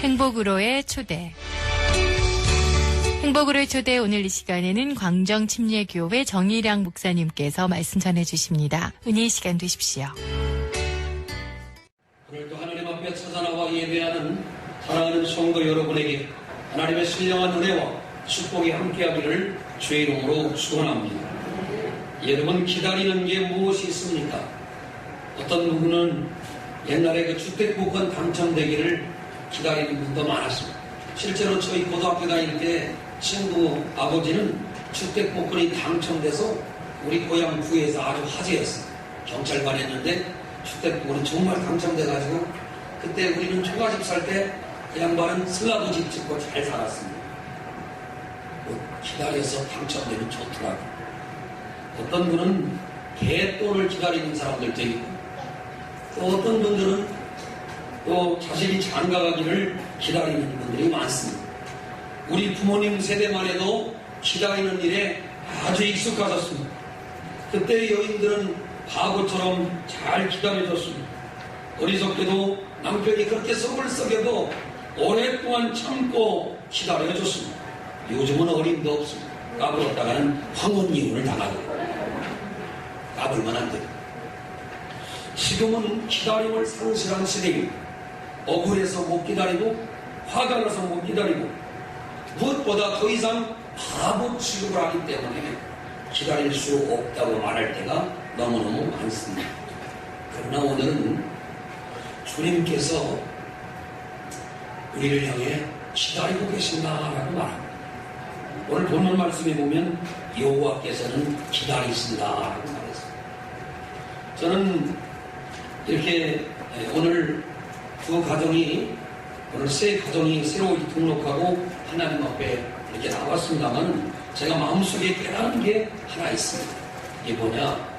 행복으로의 초대. 행복으로의 초대, 오늘 이 시간에는 광정침례교회 정일양 목사님께서 말씀 전해주십니다. 은혜의 시간 되십시오. 오늘도 하나님 앞에 찾아나와 예배하는 사랑하는 성도 여러분에게 하나님의 신령한 은혜와 축복이 함께하기를 주의 이름으로 축원합니다. 여러분, 기다리는 게 무엇이 있습니까? 어떤 분은 옛날에 그 주택복권 당첨되기를 기다리는 분도 많았습니다. 실제로 저희 고등학교 다닐 때 친구 아버지는 주택복권이 당첨돼서 우리 고향 구에서 아주 화제였어요. 경찰관 했는데 주택복권이 정말 당첨돼가지고 그때 우리는 초가집 살 때 그 양반은 슬라브 집 짓고 잘 살았습니다. 기다려서 당첨되면 좋더라고요. 어떤 분은 개돈을 기다리는 사람들도 있고, 또 어떤 분들은 또 자식이 장가가기를 기다리는 분들이 많습니다. 우리 부모님 세대만 해도 기다리는 일에 아주 익숙하셨습니다. 그때 여인들은 바보처럼 잘 기다려줬습니다. 어리석게도 남편이 그렇게 속을 썩여도 오랫동안 참고 기다려줬습니다. 요즘은 어림도 없습니다. 까불었다가는 황혼이혼을 당하고 까불면 안 돼요. 지금은 기다림을 상실한 시대입니다. 억울해서 못 기다리고 화가 나서 못 기다리고 무엇보다 더 이상 바보 취급을 하기 때문에 기다릴 수 없다고 말할 때가 너무너무 많습니다. 그러나 오늘은 주님께서 우리를 향해 기다리고 계신다라고 말합니다. 오늘 본문 말씀에 보면 여호와께서는 기다리신다라고 말했습니다. 저는 이렇게 오늘 두 가정이, 오늘 세 가정이 새로 등록하고 하나님 앞에 이렇게 나왔습니다만 제가 마음속에 깨달은 게 하나 있습니다. 이게 뭐냐?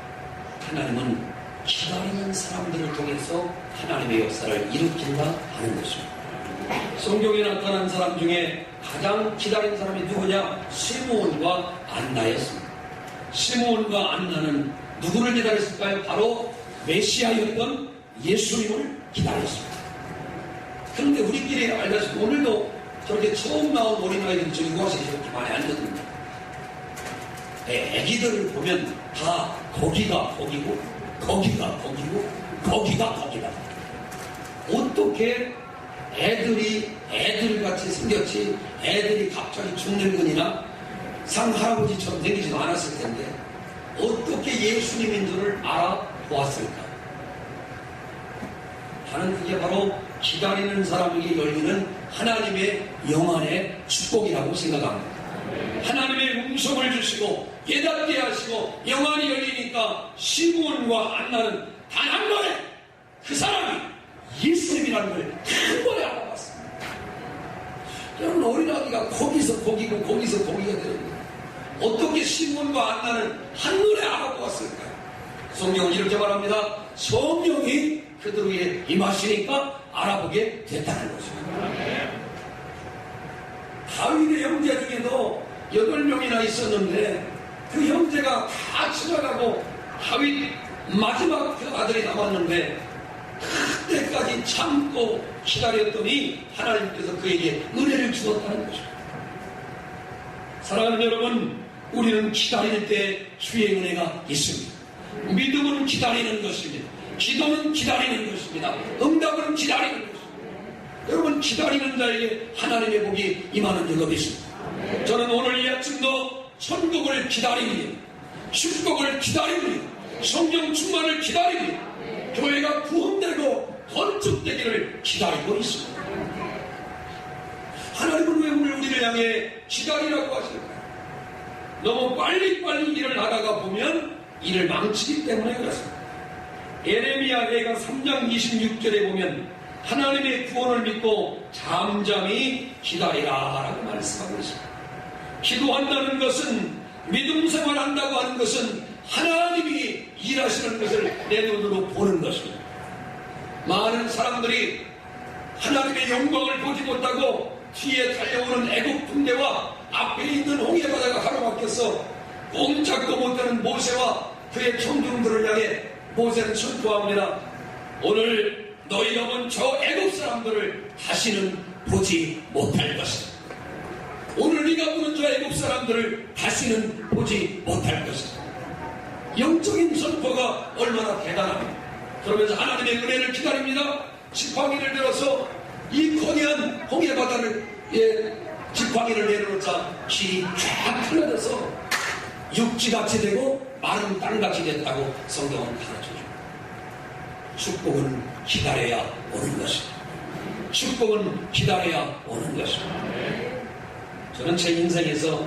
하나님은 기다리는 사람들을 통해서 하나님의 역사를 일으킨다 하는 것입니다. 성경에 나타난 사람 중에 가장 기다린 사람이 누구냐? 시므온과 안나였습니다. 시므온과 안나는 누구를 기다렸을까요? 바로 메시아였던 예수님을 기다렸습니다. 그런데 우리끼리 알다시피 오늘도 저렇게 처음 나온 어린아이들이 저기 와서 이렇게 많이 앉거든요. 애기들을 보면 다 거기가 거기고 거기가 거기고 거기가 거기다. 어떻게 애들같이 생겼지 애들이 갑자기 죽는 거니나 상할아버지처럼 생기지도 않았을 텐데 어떻게 예수님인 줄을 알아보았을까 하는, 그게 바로 기다리는 사람에게 열리는 하나님의 영안의 축복이라고 생각합니다. 하나님의 음성을 주시고 깨닫게 하시고 영안이 열리니까 시므온과 안나는 단 한 번에 그 사람이 예수님이라는 걸 한 번에 알아봤습니다. 여러분, 어린아기가 거기서 거기고 거기서 거기가 되는데 어떻게 시므온과 안나는 한눈에 알아보았을까요? 성경은 이렇게 말합니다. 성령이 그들에게 임하시니까 알아보게 됐다는 것입니다. 다윗의 형제 중에도 8명이나 있었는데 그 형제가 다 지나가고 다윗 마지막 그 아들이 남았는데 그때까지 참고 기다렸더니 하나님께서 그에게 은혜를 주었다는 것입니다. 사랑하는 여러분, 우리는 기다릴 때 주의 은혜가 있습니다. 믿음은 기다리는 것입니다. 기도는 기다리는 것입니다. 응답은 기다리는 것입니다. 여러분, 기다리는 자에게 하나님의 복이 임하는 줄로 믿습니다. 저는 오늘 이 아침도 천국을 기다립니다. 축복을 기다립니다. 성령 충만을 기다립니다. 교회가 부흥되고 건축되기를 기다리고 있습니다. 하나님은 왜 우리를 향해 기다리라고 하실까요? 너무 빨리빨리 일을 하다가 보면 일을 망치기 때문에 그렇습니다. 예레미야가 3장 26절에 보면 하나님의 구원을 믿고 잠잠히 기다리라 라고 말씀하고 있습니다. 기도한다는 것은, 믿음 생활한다고 하는 것은 하나님이 일하시는 것을 내 눈으로 보는 것입니다. 많은 사람들이 하나님의 영광을 보지 못하고 뒤에 달려오는 애국 군대와 앞에 있는 홍해바다가 가로막혀서 꼼짝도 못하는 모세와 그의 청중들을 향해 모세는 선포합니다. 오늘 너희가 본 저 애굽 사람들을 다시는 보지 못할 것이다. 오늘 네가 보는 저 애굽 사람들을 다시는 보지 못할 것이다. 영적인 선포가 얼마나 대단합니까? 그러면서 하나님의 은혜를 기다립니다. 지팡이를 들어서 이 거대한 홍해바다를 지팡이를 내려놓자 길이 쫙 흘러져서 육지같이 되고 마른 땅같이 됐다고 성경은 가르쳐줍니다. 축복은 기다려야 오는 것입니다. 축복은 기다려야 오는 것입니다. 저는 제 인생에서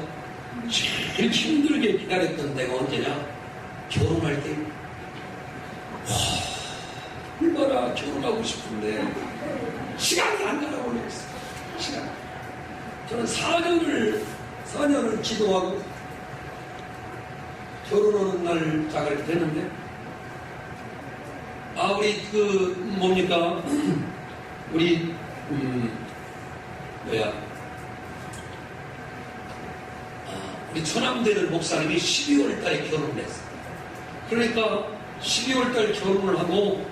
제일 힘들게 기다렸던 때가 언제냐? 결혼할 때. 얼마나 결혼하고 싶은데 시간이 안 가라고 그랬어요. 시간. 저는 4년을 기도하고 결혼하는 날짜가 됐는데, 우리 천암되는 목사님이 12월 달에 결혼을 했어요. 그러니까 12월 달 결혼을 하고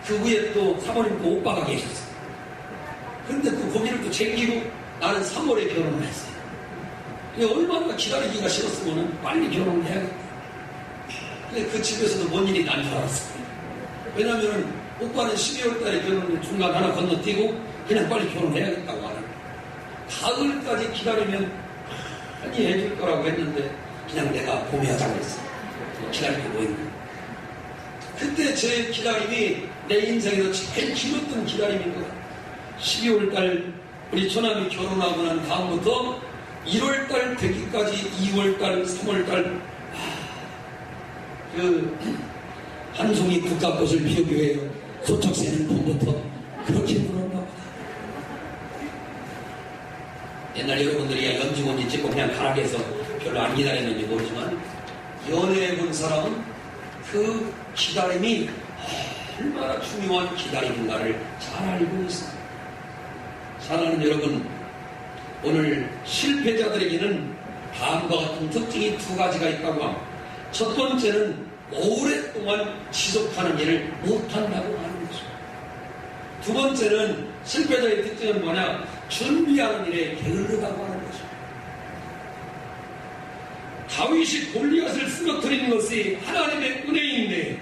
그 후에 또 사모님도 오빠가 계셨어요. 그런데 또 거기를 또 챙기고 나는 3월에 결혼을 했어요. 얼마나 기다리기가 싫었으면 빨리 결혼을 해야겠다. 근데 그 집에서도 뭔 일이 난 줄 알았어요. 왜냐면은 오빠는 12월 달에 결혼을 중간 하나 건너뛰고 그냥 빨리 결혼해야겠다고 하는. 가을까지 기다리면 많이 해줄 거라고 했는데 그냥 내가 봄에 하자고 했어. 기다리고 뭐 있는. 그때 제 기다림이 내 인생에서 제일 길었던 기다림인 것 같아요. 12월 달 우리 처남이 결혼하고 난 다음부터 1월 달 되기까지 2월 달, 3월 달 한송이 국화꽃을 피우기 위해 소쩍새는 봄부터 그렇게 불었나 보다. 옛날 여러분들이 염지곤지 찍고 그냥 가락에서 별로 안 기다렸는지 모르지만 연애해 본 사람은 그 기다림이 얼마나 중요한 기다림인가를 잘 알고 있습니다. 사랑하는 여러분, 오늘 실패자들에게는 다음과 같은 특징이 두 가지가 있다고 합니다. 첫 번째는 오랫동안 지속하는 일을 못한다고 하는 것입니다. 두 번째는 실패자의 특징은 뭐냐? 준비하는 일에 게으르다고 하는 것입니다. 다윗이 골리앗을 쓰러뜨리는 것이 하나님의 은혜인데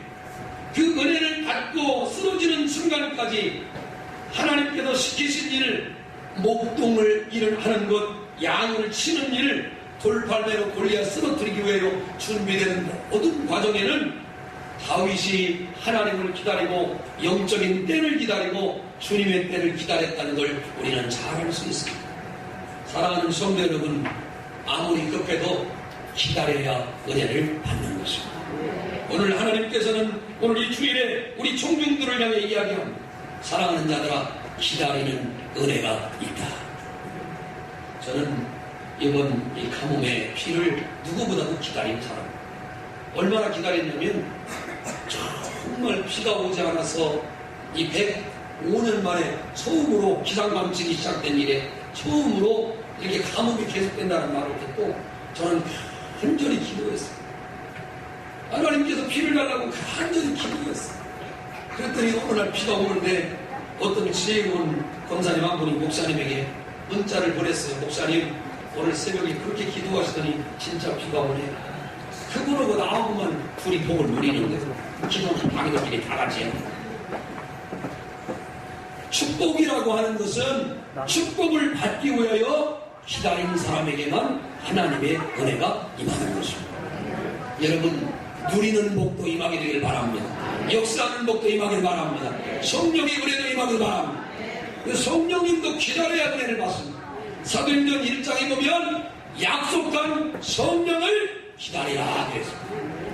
그 은혜를 받고 쓰러지는 순간까지 하나님께서 시키신 일을 목동을 일을 하는 것, 양을 치는 일을 돌팔매로 골리앗 쓰러뜨리기 위해 준비되는 모든 과정에는 다윗이 하나님을 기다리고 영적인 때를 기다리고 주님의 때를 기다렸다는 걸 우리는 잘 알 수 있습니다. 사랑하는 성도 여러분, 아무리 급해도 기다려야 은혜를 받는 것입니다. 오늘 하나님께서는 오늘 이 주일에 우리 청중들을 향해 이야기합니다. 사랑하는 자들아, 기다리는 은혜가 있다. 저는 이번 이 가뭄의 피를 누구보다도 기다린 사람. 얼마나 기다렸냐면 정말 비가 오지 않아서 이 105년 만에 처음으로 기상감지기 시작된 일에 처음으로 이렇게 가뭄이 계속된다는 말을 듣고 저는 간절히 기도했어요. 하나님께서 피를 달라고 간절히 기도했어요. 그랬더니 어느 날 비가 오는데 어떤 지혜로운 권사님 한 분이 목사님에게 문자를 보냈어요. 목사님, 오늘 새벽에 그렇게 기도하시더니 진짜 비가 오네. 그분하고 나하고만 둘이 복을 누리는데 기도는 방해들끼리 다 같이 해요. 축복이라고 하는 것은 축복을 받기 위하여 기다리는 사람에게만 하나님의 은혜가 임하는 것입니다. 여러분, 누리는 복도 임하게 되길 바랍니다. 역사하는 복도 임하길 바랍니다. 성령의 은혜도 임하길 바랍니다. 성령님도 기다려야 은혜를 받습니다. 사도행전 1장에 보면 약속한 성령을 기다리라 그랬습니다.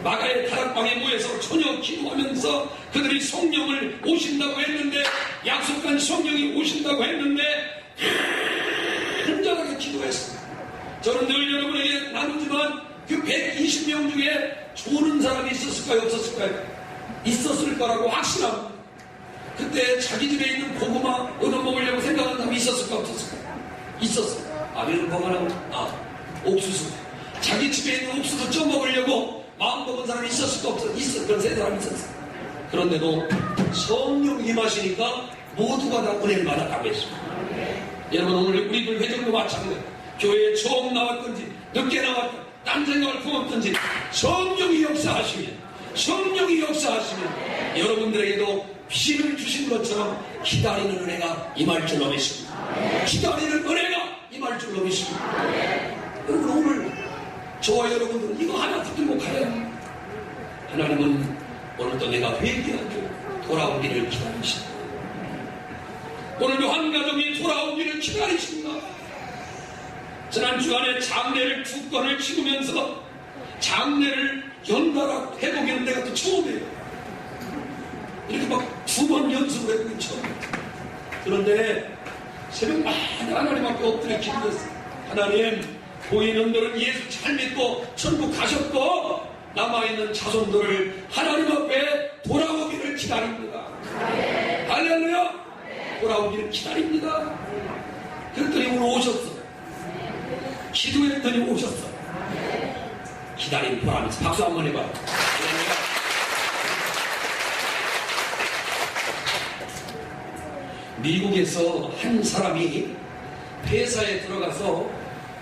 마가의 다락방에 모여서 저녁 기도하면서 그들이 성령을 오신다고 했는데, 약속한 성령이 오신다고 했는데 간절하게 기도했습니다. 저는 늘 여러분에게 나누지만 그 120명 중에 조는 사람이 있었을까요? 없었을까요? 있었을 거라고 확신합니다. 그때 자기 집에 있는 고구마 얻어먹으려고 생각하는 사람이 있었을까? 없었을까? 있었어요. 아니면 뭐가 나오고? 옥수수. 자기 집에 있는 옥수수 쪄먹으려고 마음 먹은 사람이 있었을까? 없었을까? 있었어. 그런 세 사람이 있었어요. 그런데도 성령 임하시니까 모두가 다 은혜를 받았다고 했습니다. 여러분, 오늘 우리들 회장도 마찬가지예요. 교회에 처음 나왔든지 늦게 나왔든 딴 생각을 품었든지 성령이 역사하시면 여러분들에게도 피를 주신 것처럼 기다리는 은혜가 임할 줄로 믿습니다. 기다리는 은혜가 임할 줄로 믿습니다. 여러분, 오늘 저와 여러분들은 이거 하나 붙들고 가야 합니다. 하나님은 오늘도 내가 회개하고 돌아오기를 기다리십니다. 오늘도 한 가정이 돌아오기를 기다리십니다. 지난 주간에 장례를 2건을 치르면서 장례를 연달아 해보기는 내가 또 처음이에요. 이렇게 막 2번 연습을 해보긴 처음이에요. 그런데 새벽마다 하나님 앞에 엎드려 기도했어요. 하나님, 고인원들은 예수 잘 믿고 천국 가셨고 남아있는 자손들을 하나님 앞에 돌아오기를 기다립니다. 할렐루야! 돌아오기를 기다립니다. 그랬더니 오늘 오셨어. 기도했더니 오셨어. 기다린 보람이 있어. 박수 한번 해봐요. 미국에서 한 사람이 회사에 들어가서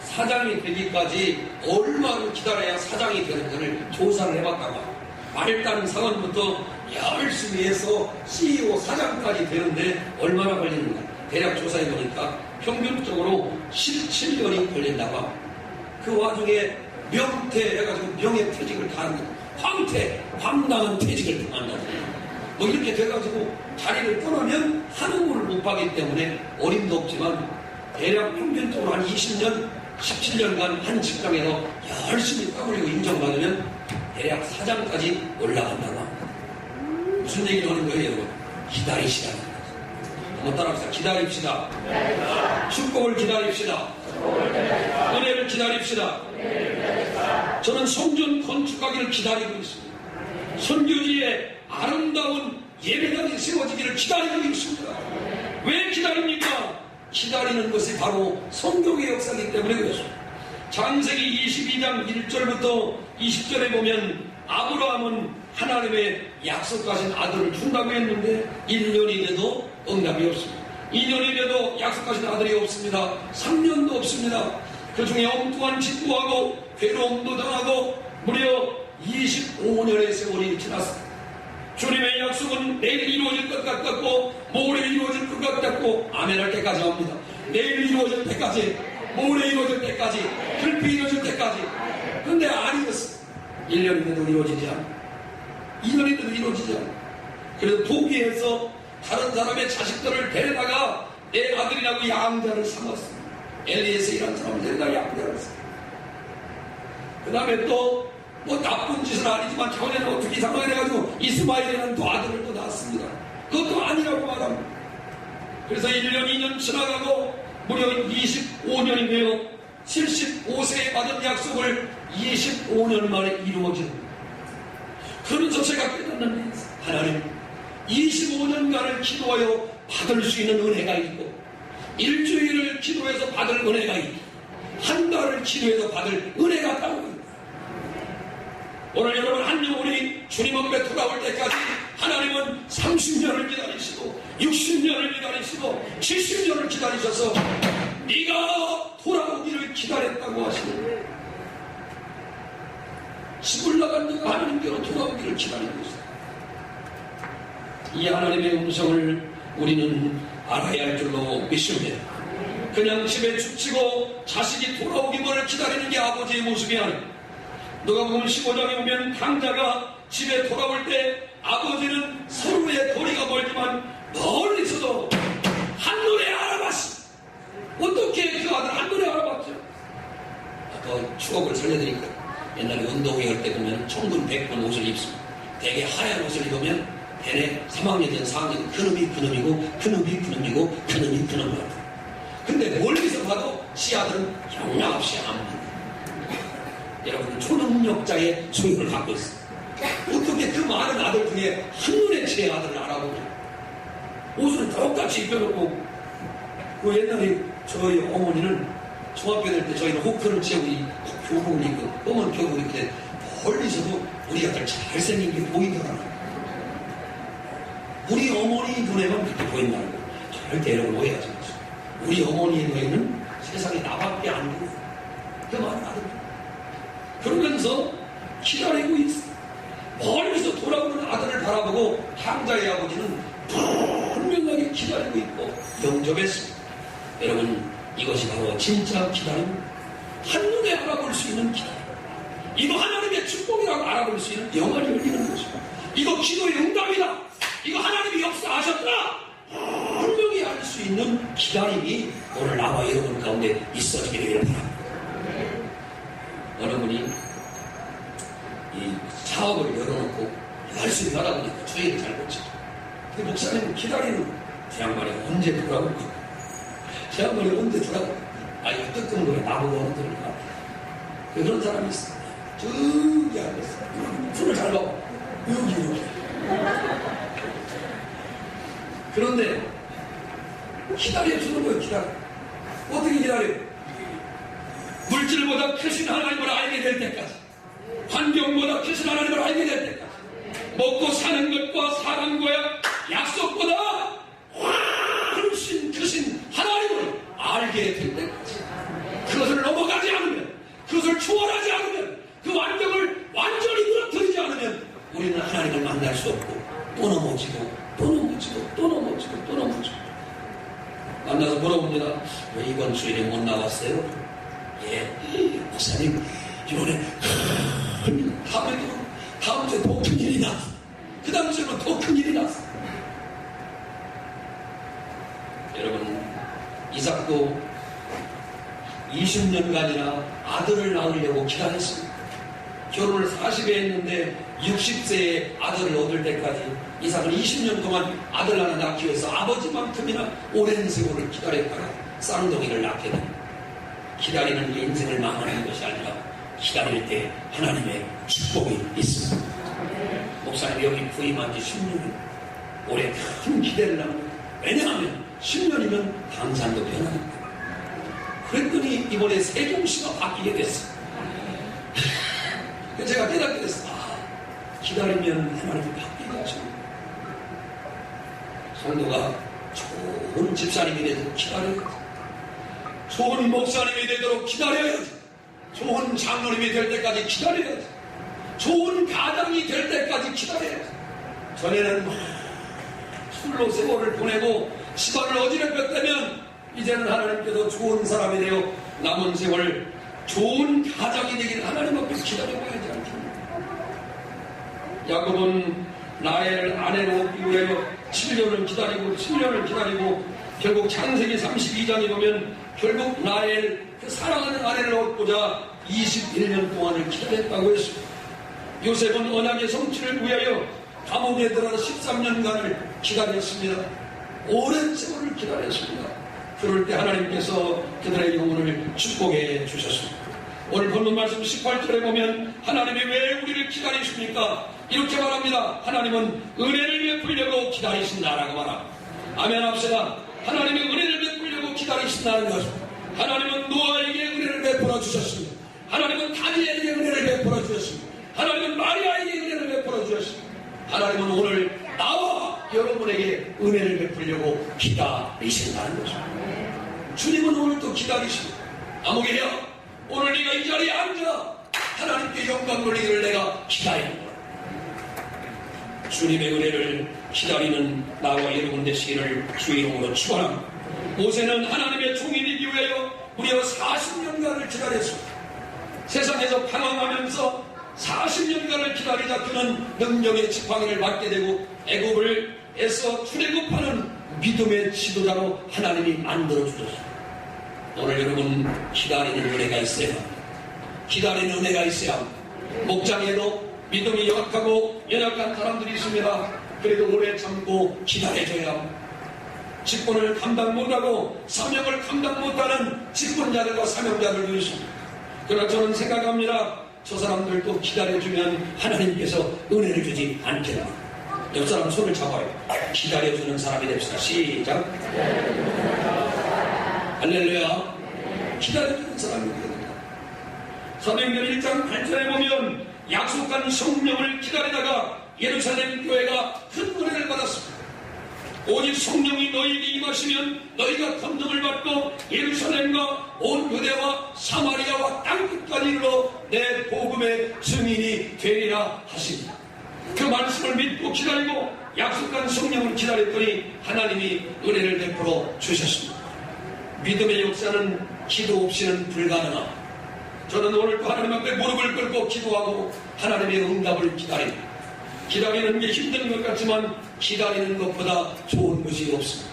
사장이 되기까지 얼마를 기다려야 사장이 되는지를 조사를 해봤다고. 말단 사원부터 열심히 해서 CEO 사장까지 되는데 얼마나 걸리는가. 대략 조사해보니까 평균적으로 17년이 걸린다고. 그 와중에 명퇴해가지고 명예퇴직을 다 하는 거예요. 황당한 퇴직을 당한다고. 뭐 이렇게 돼가지고 자리를 떠나면 한우를 못 받기 때문에 어림도 없지만 대략 평균적으로 한 20년, 17년간 한 직장에서 열심히 땀 흘리고 인정받으면 대략 사장까지 올라간다고 합니다. 무슨 얘기를 하는 거예요, 여러분? 기다리시라는 거죠. 한번 따라합시다. 기다립시다. 축복을 기다립시다. 은혜를 기다립시다. 저는 성전 건축하기를 기다리고 있습니다. 선교지에 아름다운 예배당이 세워지기를 기다리고 있습니다. 왜 기다립니까? 기다리는 것이 바로 성경의 역사이기 때문에 그렇습니다. 창세기 22장 1절부터 20절에 보면 아브라함은 하나님의 약속하신 아들을 준다고 했는데 1년이 돼도 응답이 없습니다. 2년이 돼도 약속하신 아들이 없습니다. 3년도 없습니다. 그 중에 엉뚱한 직구하고 괴로움도 당하고 무려 25년의 세월이 지났습니다. 주님의 약속은 내일 이루어질 것 같았고 모레 이루어질 것 같았고 아멘 할 때까지 합니다. 내일 이루어질 때까지, 모레 이루어질 때까지, 불빛 이루어질 때까지. 그런데 아니었어. 1년이 돼도 이루어지지 않아. 2년이 돼도 이루어지지 않아. 그래서 포기해서 다른 사람의 자식들을 데려다가 내 아들이라고 양자를 삼았어. 엘리에셀이라는 사람을 데려다가 양자를 삼았어. 그 다음에 또 뭐 나쁜 짓은 아니지만 자기는 어떻게 이상하게 돼가지고 이스마엘이라는 또 아들을 또 낳았습니다. 그것도 아니라고 말합니다. 그래서 1년, 2년 지나가고 무려 25년이 되어 75세에 받은 약속을 25년 만에 이루어진. 그러면서 제가 깨닫는 하나님 25년간을 기도하여 받을 수 있는 은혜가 있고 일주일을 기도해서 받을 은혜가 있고 한 달을 기도해서 받을 은혜가 따로 있다. 오늘 여러분 한 영혼이 주님 앞에 돌아올 때까지 하나님은 30년을 기다리시고 60년을 기다리시고 70년을 기다리셔서 네가 돌아오기를 기다렸다고 하시는 집을 나간 네가 하나님께로 돌아오기를 기다리고 있어요. 이 하나님의 음성을 우리는 알아야 할 줄로 믿습니다. 그냥 집에 죽치고 자식이 돌아오기만을 기다리는 게 아버지의 모습이 아닙니다. 누가복음 15장에 보면 강자가 집에 돌아올 때 아버지는 서로의 거리가 멀지만 멀리서도 한눈에 알아봤어. 어떻게 그 아들 한눈에 알아봤죠? 아까 추억을 살려드릴게요. 옛날에 운동회 할 때 보면 청군 백군 옷을 입습니다. 되게 하얀 옷을 입으면 걔네 3학년 된 4학년 그놈이 그놈이고 그놈이 그놈이고 그놈이 그놈이고. 근데 멀리서 봐도 시아들은 영락없이 안 보여. 여러분은 초능력자의 소유를 갖고 있어요. 어떻게 그 많은 아들 중에 한눈에 제 아들을 알아보냐. 옷을 똑같이 입혀놓고 그 옛날에 저희 어머니는 중학교 다닐 때 저희는 호크를 채우고 교복을 입고 검은 교복을 입는데 멀리서도 우리 아들 잘생긴 게 보이더라고요. 우리 어머니 눈에만 그렇게 보인다는 거. 절대 여러분 오해하지 마세요. 우리 어머니의 눈에는 세상에 나밖에 안 보여요. 그 말은 아들. 그러면서 기다리고 있어. 멀리서 돌아오는 아들을 바라보고 탕자의 아버지는 분명하게 기다리고 있고 영접했습니다. 여러분, 이것이 바로 진짜 기다림, 한눈에 알아볼 수 있는 기다림, 이거 하나님의 축복이라고 알아볼 수 있는 영원히 열리는 것입니다. 이거 기도의 응답이다, 이거 하나님이 역사하셨다, 분명히 알 수 있는 기다림이 오늘 나와 여러분 가운데 있어지기를 바랍니다. 어느 분이 이 사업을 열어놓고 열심히 하다 보니까 주의를 잘 못 지켜. 근데 목사님은 기다리는 제 양반이 언제 돌아올까? 제 양반이 언제 돌아올까? 아, 이거 뜨끈 거에 나보고 언제 돌아올까? 그런 사람이 있어. 저기 앉았어. 술을 잘 먹어. 여기 이렇게. 그런데 기다려주는 거예요. 기다려. 어떻게 기다려요? 물질보다 크신 하나님을 알게 될 때까지, 환경보다 크신 하나님을 알게 될 때까지, 먹고 사는 것과 사람과의 약속보다 훨씬 크신 하나님을 알게 될 때까지, 그것을 넘어가지 않으면, 그것을 초월하지 않으면, 그 완경을 완전히 무너뜨리지 않으면 우리는 하나님을 만날 수 없고 또 넘어지고 또 넘어지고 또 넘어지고 또 넘어지고. 만나서 물어봅니다. 왜 이번 주일에 못 나왔어요? 예, 목사님, 이번에 다음 주에 더 큰 일이 났어. 그 다음 주에는 더 큰 일이 났어. 여러분, 이삭도 20년간이나 아들을 낳으려고 기다렸습니다. 결혼을 40에 했는데 60세에 아들을 얻을 때까지 이삭은 20년 동안 아들 하나 낳기 위해서 아버지만큼이나 오랜 세월을 기다렸다가 쌍둥이를 낳게 됩니다. 기다리는 게 인생을 망하는 것이 아니라 기다릴 때 하나님의 축복이 있습니다. 목사님 여기 부임한 지 10년이 올해 큰 기대를 합니다. 왜냐하면 10년이면 강산도 변합니다. 그랬더니 이번에 세종시가 바뀌게 됐어요. 제가 깨닫게 됐어요. 기다리면 하나님이 바뀌게 하십니다. 성도가 좋은 집사님이 되도록 기다려야지. 좋은 목사님이 되도록 기다려야지. 좋은 장로님이 될 때까지 기다려야지. 좋은 가장이 될 때까지 기다려야지. 전에는 술로 세월을 보내고 시간을 어지럽혔다면 이제는 하나님께서 좋은 사람이 되어 남은 세월 좋은 가장이 되기를 하나님 앞에 기다려봐야지 않겠습니까? 야곱은 라헬을 아내로 얻기 위하여 7년을 기다리고 결국 창세기 32장에 보면 결국 라헬 그 사랑하는 아내를 얻고자 21년 동안을 기다렸다고 했습니다. 요셉은 언약의 성취를 위하여 감옥에 들어서 13년간을 기다렸습니다. 오랜 세월을 기다렸습니다. 그럴 때 하나님께서 그들의 영혼을 축복해 주셨습니다. 오늘 본문 말씀 18절에 보면 하나님이 왜 우리를 기다리십니까? 이렇게 말합니다. 하나님은 은혜를 베풀려고 기다리신다라고 말합니다. 아멘 합시다. 하나님이 은혜를 베풀려고 기다리신다는 것입니다. 하나님은 노아에게 은혜를 베풀어 주셨습니다. 하나님은 다니엘에게 은혜를 베풀어 주셨습니다. 하나님은 마리아에게 은혜를 베풀어 주셨습니다. 하나님은 오늘 나와 여러분에게 은혜를 베풀려고 기다리신다는 것입니다. 주님은 오늘 또 기다리십니다. 아무개야, 오늘 네가 이 자리에 앉아 하나님께 영광 돌리기를 내가 기다리는 거야. 주님의 은혜를 기다리는 나와 여러분 되시기를 주 이름으로 축원합니다. 모세는 하나님의 종이 되기 위하여 무려 40년간을 기다렸습니다. 세상에서 방황하면서 40년간을 기다리다 그는 능력의 지팡이를 받게 되고 애굽을 애써 출애굽하는 믿음의 지도자로 하나님이 만들어주셨습니다. 오늘 여러분 기다리는 은혜가 있어야 합니다. 기다리는 은혜가 있어야 합니다. 목장에도 믿음이 약하고 연약한 사람들이 있습니다. 그래도 오래 참고 기다려줘야 합니다. 직분을 감당 못하고 사명을 감당 못하는 직분자들과 사명자들도 있습니다. 그러나 저는 생각합니다. 저 사람들도 기다려주면 하나님께서 은혜를 주지 않겠나. 옆 사람 손을 잡아요. 기다려주는 사람이 됩시다. 시작. 할렐루야. 기다려주는 사람이 됩니다. 사도행전 1장 8절에 보면 약속한 성령을 기다리다가 예루살렘 교회가 큰 은혜를 받았습니다. 오직 성령이 너희에게 임하시면 너희가 권능을 받고 예루살렘과 온 유대와 사마리아와 땅끝까지 이르러 내 복음의 증인이 되리라 하십니다. 그 말씀을 믿고 기다리고 약속한 성령을 기다렸더니 하나님이 은혜를 베풀어 주셨습니다. 믿음의 역사는 기도 없이는 불가능합니다. 저는 오늘도 하나님 앞에 무릎을 꿇고 기도하고 하나님의 응답을 기다립니다. 기다리는 게 힘든 것 같지만 기다리는 것보다 좋은 것이 없습니다.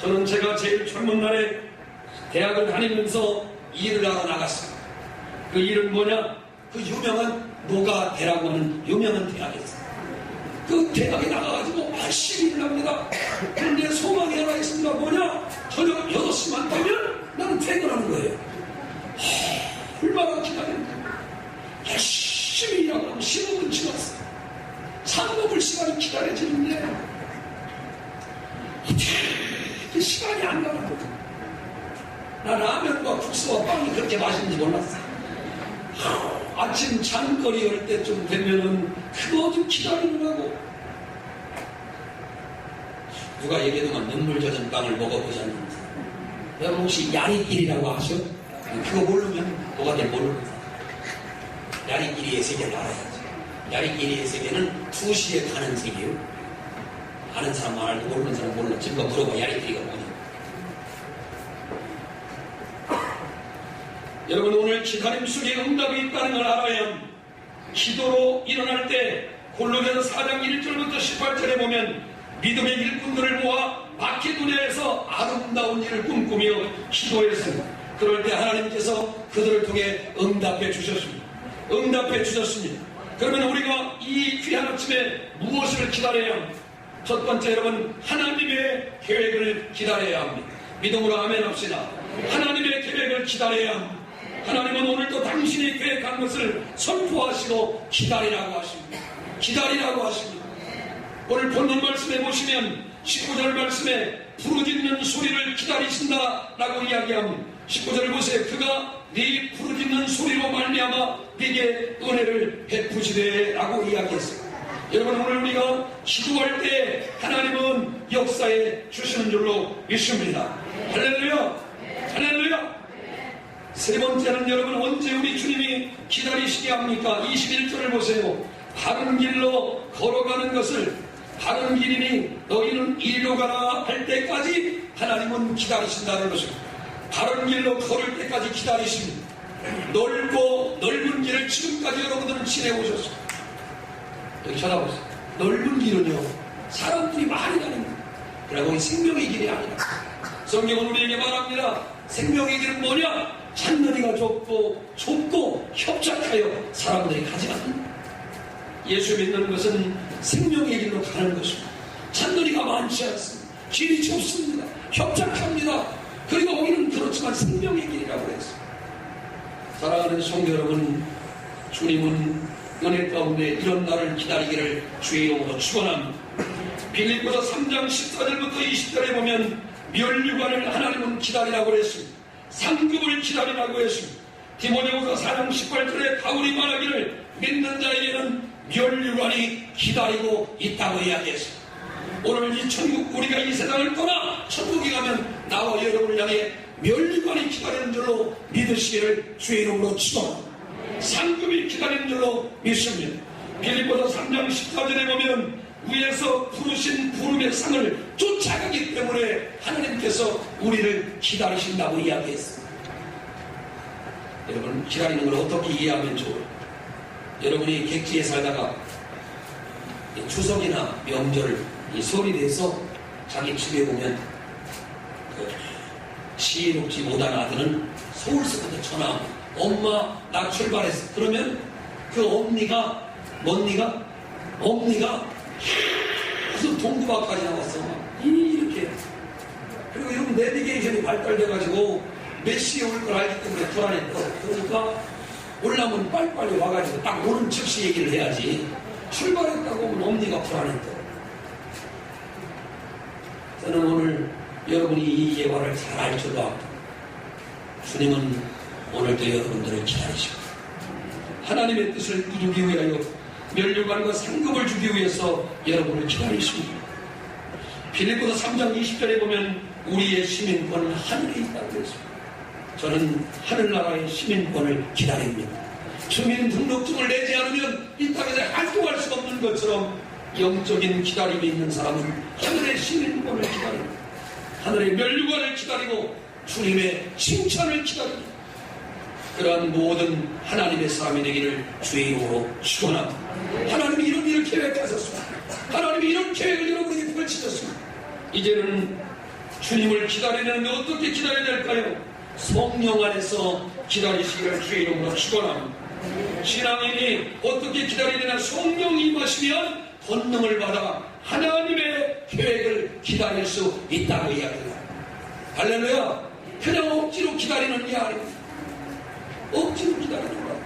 저는 제가 제일 젊은 날에 대학을 다니면서 일을 하러 나갔습니다. 그 일은 뭐냐? 그 유명한 노가대라고 하는 유명한 대학이었어요. 그 대학에 나가가지고 열심히 일을 합니다. 그런데 소망이 하나 있습니다. 뭐냐? 저녁 6시만 되면 나는 퇴근하는 거예요. 얼마나 기다렸는데 열심히 일하고 시험은 치렀어요. 상급을 시간이 기다려지는데 어떻게 시간이 안 가는 거죠. 나 라면과 국수와 빵이 그렇게 맛있는지 몰랐어요. 아침 잠거리 열 때쯤 되면은 그거 좀 기다리느라고 누가 얘기하더만 눈물 젖은 빵을 먹어보셨는지 여러분 혹시 야리끼리라고 아셔? 그거 모르면 노가대 모르는 사람. 야리끼리의 세계를 알아야죠. 야리끼리의 세계는 2시에 가는 세계요. 아는 사람만 알고 모르는 사람 몰라. 지금 물어봐. 야리끼리가 뭐냐. 여러분 오늘 기다림 속에 응답이 있다는 걸 알아야 합니다. 기도로 일어날 때 골로새서 4장 1절부터 18절에 보면 믿음의 일꾼들을 모아 마케도냐에서 아름다운 일을 꿈꾸며 기도했습니다. 그럴 때 하나님께서 그들을 통해 응답해 주셨습니다. 응답해 주셨습니다. 그러면 우리가 이 귀한 아침에 무엇을 기다려야 합니까? 첫 번째 여러분 하나님의 계획을 기다려야 합니다. 믿음으로 아멘 합시다. 하나님의 계획을 기다려야 합니다. 하나님은 오늘도 당신이 계획한 것을 선포하시고 기다리라고 하십니다. 기다리라고 하십니다. 오늘 본문 말씀에 보시면 19절 말씀에 부르짖는 소리를 기다리신다라고 이야기합니다. 19절을 보세요. 그가 네 부르짖는 소리로 말미암아 네게 은혜를 베푸시되 라고 이야기했어요. 여러분 오늘 우리가 기도할 때 하나님은 역사에 주시는 줄로 믿습니다. 할렐루야 할렐루야. 세 번째는 여러분 언제 우리 주님이 기다리시게 합니까? 21절을 보세요. 바른 길로 걸어가는 것을 바른 길이니 너희는 이리로 가라 할 때까지 하나님은 기다리신다는 것입니다. 바른 길로 걸을 때까지 기다리십니다. 넓고 넓은 길을 지금까지 여러분들은 지내오셨습니다. 여기 쳐다보세요. 넓은 길은요 사람들이 많이 다닙니다. 그러고 생명의 길이 아니라 성경은 우리에게 말합니다. 생명의 길은 뭐냐? 잔머리가 좁고 협착하여 사람들이 가지 않는 예수 믿는 것은 생명의 길로 가는 것입니다. 잔머리가 많지 않습니다. 길이 좁습니다. 협착합니다. 그리고 우리는 그렇지만 생명의 길이라고 했습니다. 사랑하는 성도 여러분, 주님은 은혜 가운데 이런 날을 기다리기를 주의 이름으로 축원합니다. 빌립보서 3장 14절부터 20절에 보면 면류관을 하나님은 기다리라고 했습니다. 상급을 기다리라고 했습니다. 디모데후서 4장 18절에 바울이 말하기를 믿는 자에게는 면류관이 기다리고 있다고 이야기했습니다. 오늘 이 천국 우리가 이 세상을 떠나 천국에 가면 나와 여러분을 향해 면류관이 기다리는 줄로 믿으시기를 주의 이름으로 축원합니다. 상급이 기다리는 줄로 믿습니다. 빌립보서 3장 14절에 보면 위에서 부르신 부름의 상을 쫓아가기 때문에 하나님께서 우리를 기다리신다고 이야기했습니다. 여러분 기다리는 걸 어떻게 이해하면 좋을까요? 여러분이 객지에 살다가 추석이나 명절 이 설이 돼서 자기 집에 보면 시의롭지 못한 아들은 서울서부터 전화 엄마 나 출발했어. 그러면 그 엄니가 무슨 동구박까지 나왔어. 이렇게. 그리고 이런 내비게이션이 발달돼가지고 몇 시에 올 걸 알기 때문에 불안했어. 그러니까 올라면 빨리빨리 와가지고 딱 오는 즉시 얘기를 해야지. 출발했다고 하면 엄니가 불안했다. 저는 오늘 여러분이 이 예화를 잘 알 줄로 압니다. 주님은 오늘도 여러분들을 기다리시고 하나님의 뜻을 이루기 위하여 면류관과 상급을 주기 위해서 여러분을 기다리십니다. 빌립보서 3장 20절에 보면 우리의 시민권은 하늘에 있다고 그랬습니다. 저는 하늘나라의 시민권을 기다립니다. 주민등록증을 내지 않으면 이 땅에서 활동할 수 없는 것처럼 영적인 기다림이 있는 사람은 하늘의 시민권을 기다립니다. 하늘의 면류관을 기다리고 주님의 칭찬을 기다립니다. 그러한 모든 하나님의 사람이 되기를 주의 이름으로 축원합니다. 하나님이 이런 일을 계획하셨습니다. 하나님이 이런 계획을 여러분에게 펼치셨습니다. 이제는 주님을 기다리는데 어떻게 기다려야 될까요? 성령 안에서 기다리시기를 주의 이름으로 축원합니다. 신앙인이 어떻게 기다려야 되나? 성령이 임하시면 권능을 받아 하나님의 계획을 기다릴 수 있다고 이야기합니다. 할렐루야. 그냥 억지로 기다리는 게 아닙니다. 억지로 기다리는 거야.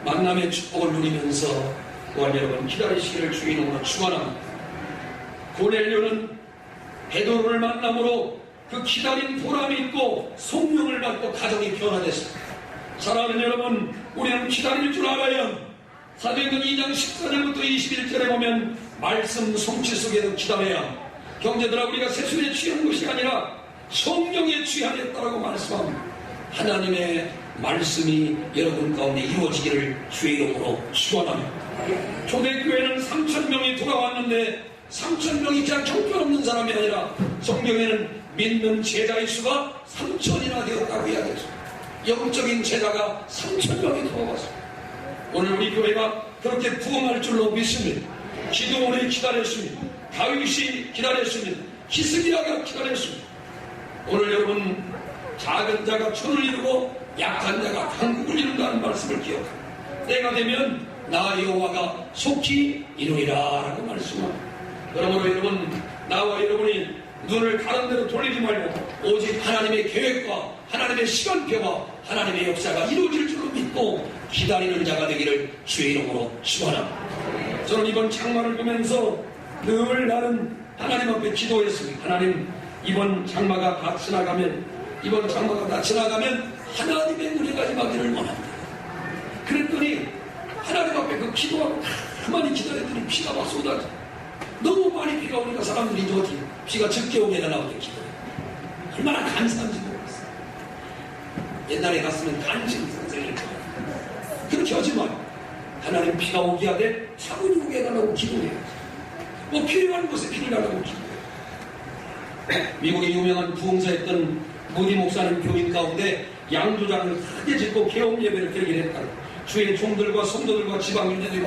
만남의 축복을 누리면서 또한 여러분 기다리시기를 주의 이름으로 축원합니다. 고넬료는 베드로를 만남으로 그 기다린 보람이 있고 성령을 받고 가정이 변화됐습니다. 사랑하는 여러분, 우리는 기다릴 줄 알아야 사도행전 2장 14절부터 21절에 보면 말씀 성취 속에도 기다려야 형제들아 우리가 세술에 취한 것이 아니라 성령에 취하였다라고 말씀합니다. 하나님의 말씀이 여러분 가운데 이루어지기를 주의 이름으로 축원합니다. 초대교회는 3,000명이 돌아왔는데 3,000명이 그냥 형편없는 사람이 아니라 성경에는 믿는 제자의 수가 3,000이나 되었다고 이야기했습니다. 영적인 제자가 3,000명이 돌아왔습니다. 오늘 우리 교회가 그렇게 부흥할 줄로 믿습니다. 기도원이 기다렸습니다. 다윗이 기다렸습니다. 히스기야가 기다렸습니다. 오늘 여러분 작은 자가 천을 이루고 약한 자가 강국을 이룬다는 말씀을 기억합니다. 때가 되면 나 여호와가 속히 이루리라 라고 말씀합니다. 그러므로 여러분 나와 여러분이 눈을 다른 데로 돌리지 말고 오직 하나님의 계획과 하나님의 시간표와 하나님의 역사가 이루어질 줄로 믿고 기다리는 자가 되기를 주의 이름으로 축원합니다. 저는 이번 장마를 보면서 늘 나는 하나님 앞에 기도했습니다. 하나님 이번 장마가 다 지나가면 하나님의 은혜가 임하기를 원합니다. 그랬더니 하나님 앞에 그 기도하고 가만히 기다렸더니 비가 막 쏟아져. 너무 많이 비가 오니까 사람들이 이제 어떻게 비가 적게 오게 해달라고 기도해. 얼마나 감사한지 모르겠어요. 옛날에 갔으면 간신히 선생님 그렇게 하지 마요. 하나님 비가 오게 하되 차분히 오게 해달라고 기도해야지. 뭐 필요한 곳에 비를 달라고 기도해요. 미국의 유명한 부흥사였던 무디 목사님 교인 가운데 양조장을 크게 짓고 개업 예배를 드리게 했다. 주의 종들과 성도들과 지방 일대들이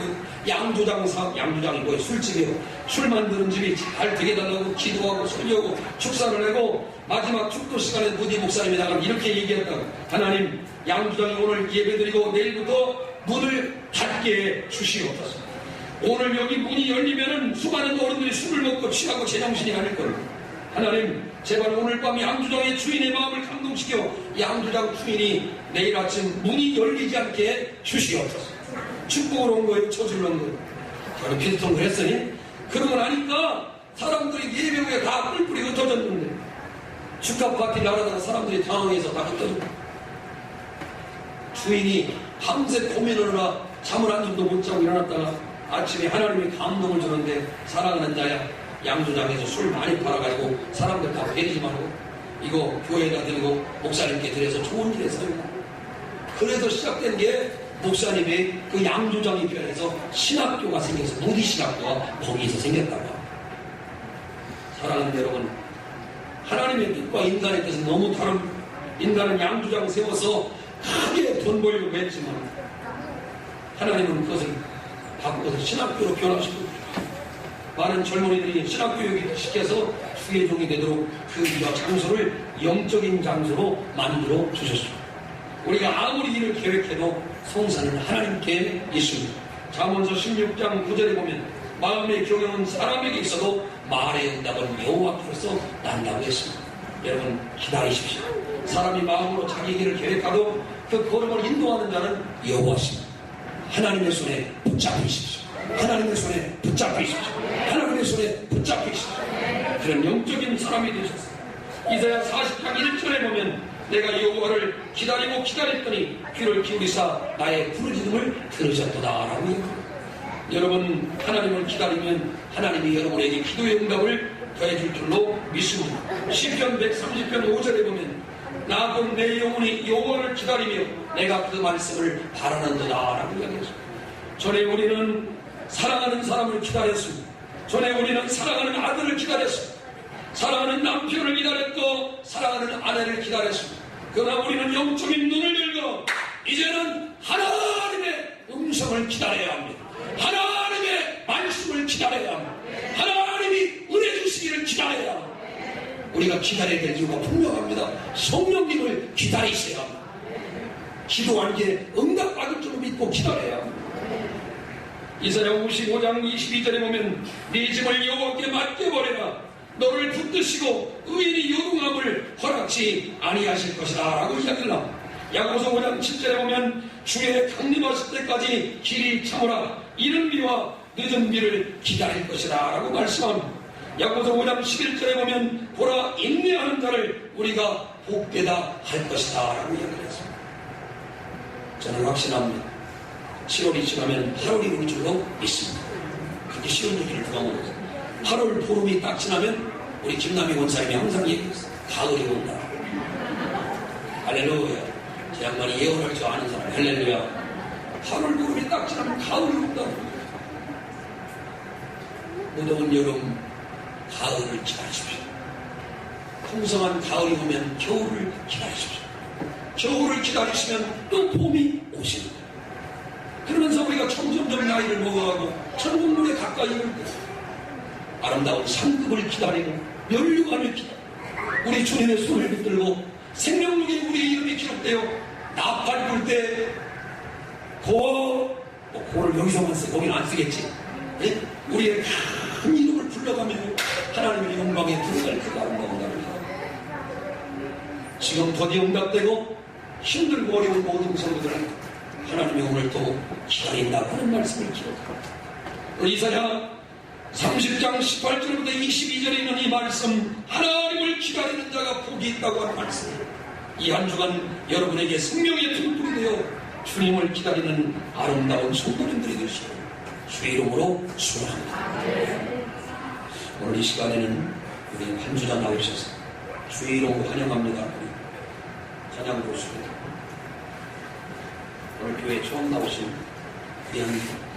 양조장이 뭐예요? 술집이에요. 술 만드는 집이 잘 되게 달라고 기도하고 설교하고 축사를 하고 마지막 축도 시간에 무디 목사님이 나가면 이렇게 얘기했다고. 하나님 양조장이 오늘 예배드리고 내일부터 문을 닫게 주시옵소서. 오늘 여기 문이 열리면은 수많은 어른들이 술을 먹고 취하고 제정신이 아닐 겁니다. 하나님 제발 오늘 밤 양조장의 주인의 마음을 감동시켜 양조장 주인이 내일 아침 문이 열리지 않게 주시옵소서. 축복을 온 거예요? 처주를 온 거예요? 저는 비슷한 걸 했으니 그러고 나니까 사람들이 예배 후에 다 뿔뿔이 흩어졌는데 축하 파티를 하려다가 사람들이 당황해서 다 흩어졌고 주인이 밤새 고민을 하라 잠을 한 줌도 못 자고 일어났다가 아침에 하나님이 감동을 주는데 사랑하는 자야 양조장에서 술 많이 팔아가지고 사람들 다 베리지 말고 이거 교회에다 드리고 목사님께 드려서 좋은 일에 써요. 그래서 시작된 게 목사님의 그 양조장이 변해서 신학교가 생겨서 무디 신학교가 거기에서 생겼다고 합니다. 사랑하는 여러분, 하나님의 뜻과 인간의 뜻은 너무 다른. 인간은 양조장 세워서 크게 돈 벌려고 했지만 하나님은 그것을 바꿔서 신학교로 변화시키고 많은 젊은이들이 신학교육을 시켜서 주의 종이 되도록 그 장소를 영적인 장소로 만들어 주셨습니다. 우리가 아무리 일을 계획해도 성사는 하나님께 있습니다. 잠언서 16장 9절에 보면 마음의 경영은 사람에게 있어도 말의 응답은 여호와께로서 난다고 했습니다. 여러분 기다리십시오. 사람이 마음으로 자기 길을 계획하고 그 걸음을 인도하는 자는 여호와십니다. 하나님의 손에 붙잡히십시오. 하나님의 손에 붙잡히십시오. 하나님의 손에 붙잡히십시오. 그런 영적인 사람이 되셨어요. 이사야 40장 1절에 보면 내가 여호와를 기다리고 기다렸더니 귀를 기울이사 나의 부르짖음을 들으셨도다 라고 얘기합니다. 여러분 하나님을 기다리면 하나님이 여러분에게 기도의 응답을 더해줄 줄로 믿습니다. 시편 130편 5절에 보면 나도 내 영혼이 여호와를 기다리며 내가 그 말씀을 바라는도다 라고 이야기했습니다. 전에 우리는 사랑하는 사람을 기다렸습니다. 전에 우리는 사랑하는 아들을 기다렸습니다. 사랑하는 남편을 기다렸고 사랑하는 아내를 기다렸습니다. 그러나 우리는 영적인 눈을 열고 이제는 하나님의 음성을 기다려야 합니다. 하나님의 말씀을 기다려야 합니다. 하나님이 은혜 주시기를 기다려야 합니다. 우리가 기다려야 될 이유가 분명합니다. 성령님을 기다리셔야 합니다. 기도한 게 응답받을 줄 믿고 기다려야 합니다. 이사야 55장 22절에 보면 네 짐을 여호와께 맡겨버려라. 너를 붙드시고 의인이 요동함을 허락지 아니하실 것이다 라고 이야기를 합니다. 야고보서 5장 7절에 보면 주의 강림하실 때까지 길이 참으라. 이른 비와 늦은 비를 기다릴 것이다 라고 말씀합니다. 야고보서 5장 11절에 보면 보라 인내하는 자를 우리가 복되다 할 것이다 라고 이야기를 했습니다. 저는 확신합니다. 7월이 지나면 8월이 올 줄로 믿습니다. 그렇게 쉬운 얘기를 누가 못해서 8월 보름이 딱 지나면 우리 김남희 원사님이 항상 얘기했어요. 가을이 온다. 할렐루야. 제 양반이 예언할 줄 아는 사람. 할렐루야. 8월 보름이 딱 지나면 가을이 온다. 무더운 여름 가을을 기다리십시오. 풍성한 가을이 오면 겨울을 기다리십시오. 겨울을 기다리시면 또 봄이 오십니다. 그러면서 우리가 점점점 나이를 먹어가고 천국물에 가까이 올 때 아름다운 상급을 기다리고 면류관을 기다리고 우리 주님의 손을 붙들고 생명력에 우리의 이름이 기록되어 나팔 불 때 고를 여기서만 쓰고 거기는 안 쓰겠지. 예? 우리의 큰 이름을 불러가며 하나님의 영광에 들어갈 그 아름다운 날을 지금 더디 응답되고 힘들고 어려운 모든 성도들은 하나님이 오늘 또 기다린다고 하는 말씀을 기록합니다. 이사야 30장 18절부터 22절에 있는 이 말씀, 하나님을 기다리는 자가 복이 있다고 하는 말씀, 이 한 주간 여러분에게 생명의 등불이 되어 주님을 기다리는 아름다운 성도님들이 되시고 주의 이름으로 축원합니다. 오늘 이 시간에는 우리 한 주자 나오셔서 주의 이름으로 환영합니다. 찬양 교수입니다. 오늘 교회에 처음 나오신 귀한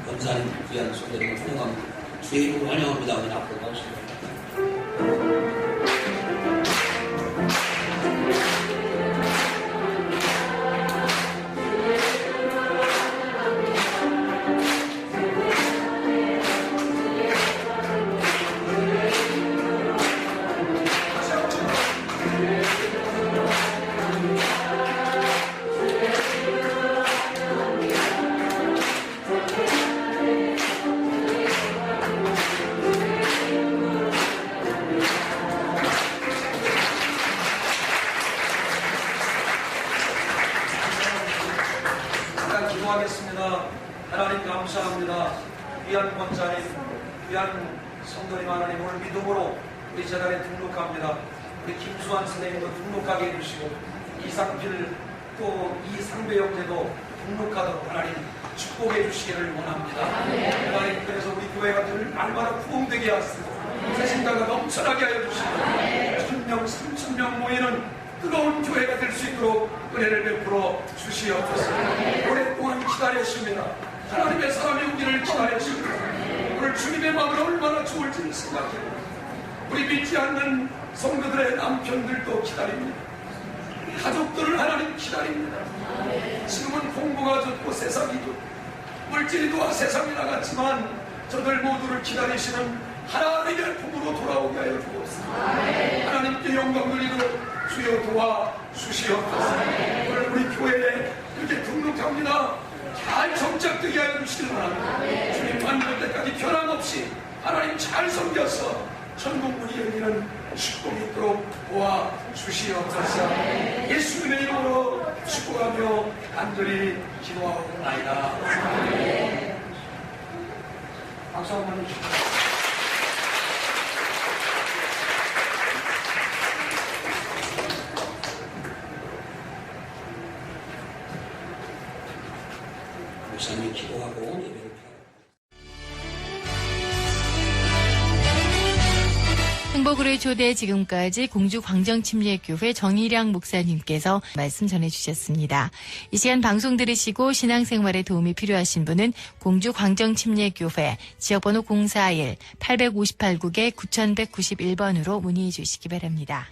권사님, 귀한 성도님을 환영합니다. 주의 이름으로 환영합니다. 그냥 앞으로 나오십니다. 기도하겠습니다. 하나님 감사합니다. 귀한 권사님, 귀한 성도님 하나님 오늘 믿음으로 우리 재단에 등록합니다. 우리 김수환 선생님도 등록하게 해주시고 이상필 또 이상배 형제도 등록하도록 하나님 축복해 주시기를 원합니다. 하나님 그래서 우리 교회가 늘 날마다 부흥되게 하시고 새신자가 넘쳐나게 하여 주시고 1000명 3000명 모이는 뜨거운 교회가 될 수 있도록 은혜를 베풀어 주시옵소서. 오랫동안 기다렸습니다. 하나님의 사람이 오기를 기다렸습니다. 오늘 주님의 마음을 얼마나 좋을지를 생각해요. 우리 믿지 않는 성도들의 남편들도 기다립니다. 가족들을 하나님 기다립니다. 지금은 공부가 좋고 세상이 좋고 물질이 좋아 세상이 나갔지만 저들 모두를 기다리시는 하나님의 품으로 돌아오게 하여 주옵소서. 하나님께 영광 돌리도록 주여 도와 주시옵소서. 오늘 우리 교회에 이렇게 등록합니다. 잘 정착되게 하여 주시길 바랍니다. 주님 만날 때까지 변함없이 하나님 잘 섬겨서 천국문이 열리는 축복이 있도록 도와 주시옵소서. 예수님의 이름으로 축복하며 간절히 기도하옵나이다. 박수 한번 주시옵소서. 목사님이 기도하고 예배를 드립니다. 프로그램 초대 지금까지 공주 광정침례교회 정일양 목사님께서 말씀 전해주셨습니다. 이 시간 방송 들으시고 신앙생활에 도움이 필요하신 분은 공주 광정침례교회 지역번호 041-858국에 9191번으로 문의해 주시기 바랍니다.